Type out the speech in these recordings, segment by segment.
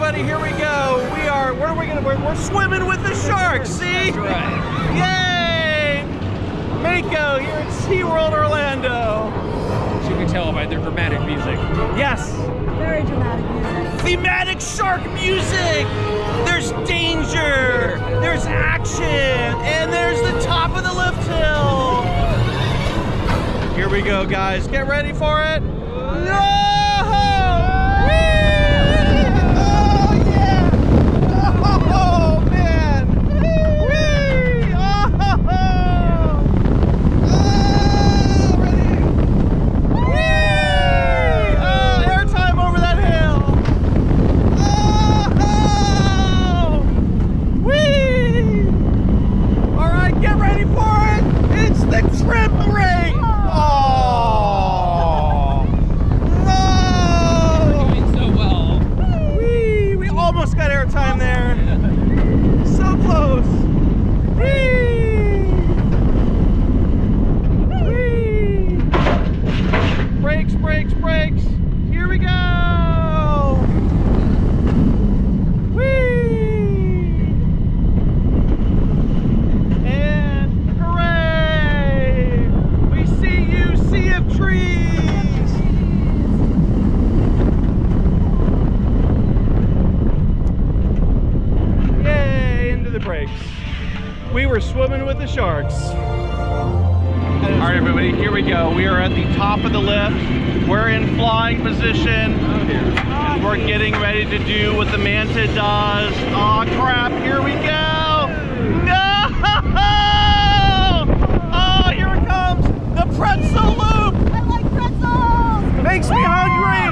everybody, here we go. Where are we gonna, we're swimming with the sharks, see? That's right. Yay! Mako here at SeaWorld Orlando. As you can tell by their dramatic music. Yes. Very dramatic music. Thematic shark music. There's danger, there's action, and there's the top of the lift hill. Here we go, guys. Get ready for it. No! Brakes. Here we go. Whee! And hooray! We see you, sea of trees. Yay, into the brakes. We were swimming with the sharks. All right, everybody, here we go. We are at the top of the lift. We're in flying position. And we're getting ready to do what the Manta does. Oh crap, here we go. No! Oh, here it comes. The pretzel loop. I like pretzels. Makes me hungry.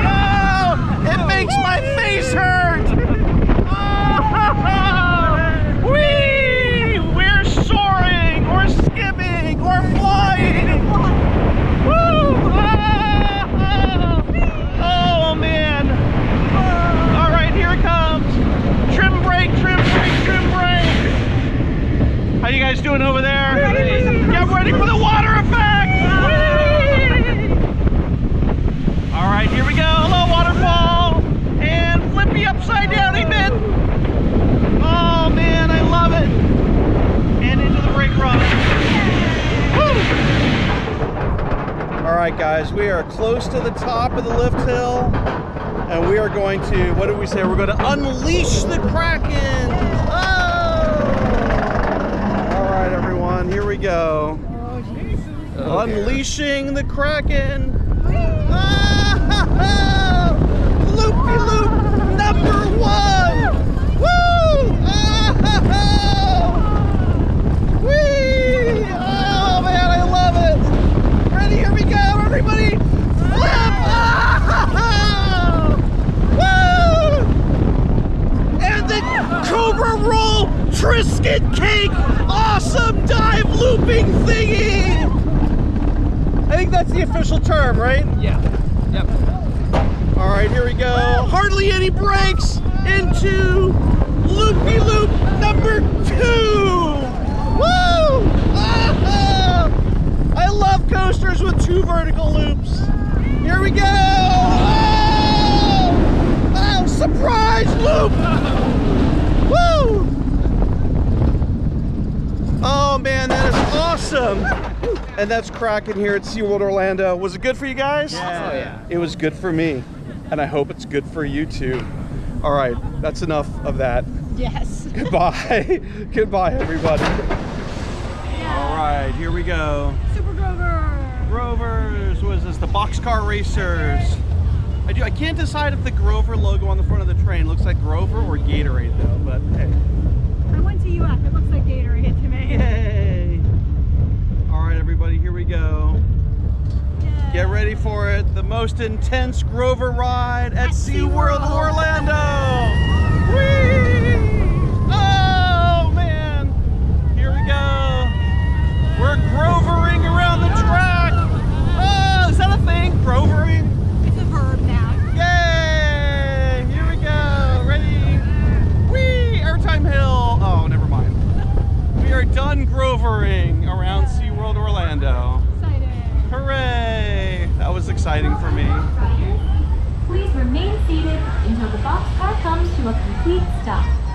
Oh, it makes my face hurt. We're flying! Woo! Oh man! All right, here it comes. Trim brake, trim brake, trim brake. How you guys doing over there? Get ready for the water effect! All right, here we go. Low waterfall and flippy upside downy bit. Oh man, I love it. And into the brake run. All right, guys, we are close to the top of the lift hill, and we are going to, what did we say? We're going to unleash the Kraken. Oh! All right, everyone, here we go. Oh, Unleashing the Kraken. Loopy loop number 1. Woo! Whee! Oh man, I love it. Ready? Here we go, everybody. Flip! Woo! And the Cobra Roll Triscuit Cake awesome dive looping thingy. I think that's the official term, right? Yeah. Yep. All right, here we go. Hardly any brakes into loopy loop number 2. Woo! I love coasters with 2 vertical loops. Here we go. Oh, surprise loop. Woo! Oh man, that is awesome. And that's Kraken here at SeaWorld Orlando. Was it good for you guys? Yeah. Oh, yeah. It was good for me. And I hope it's good for you too. All right, that's enough of that. Yes. Goodbye. Goodbye, everybody. Yeah. All right, here we go. Super Grover. Grovers. What is this? The boxcar racers. I can't decide if the Grover logo on the front of the train looks like Grover or Gatorade though, but hey. I went to UF. It looks like Gatorade to me. Yay. All right, everybody, here we go. Yay. Get ready for it. The most intense Grover ride at SeaWorld Orlando. Whee! Oh, man. Here we go. We're Grovering around the track. Oh, is that a thing? Grovering? It's a verb now. Yay! Here we go. Ready? Whee! Airtime hill. Oh, never mind. We are done Grovering around SeaWorld Orlando. Exciting. Hooray! That was is exciting for me. Please remain seated until the boxcar comes to a complete stop.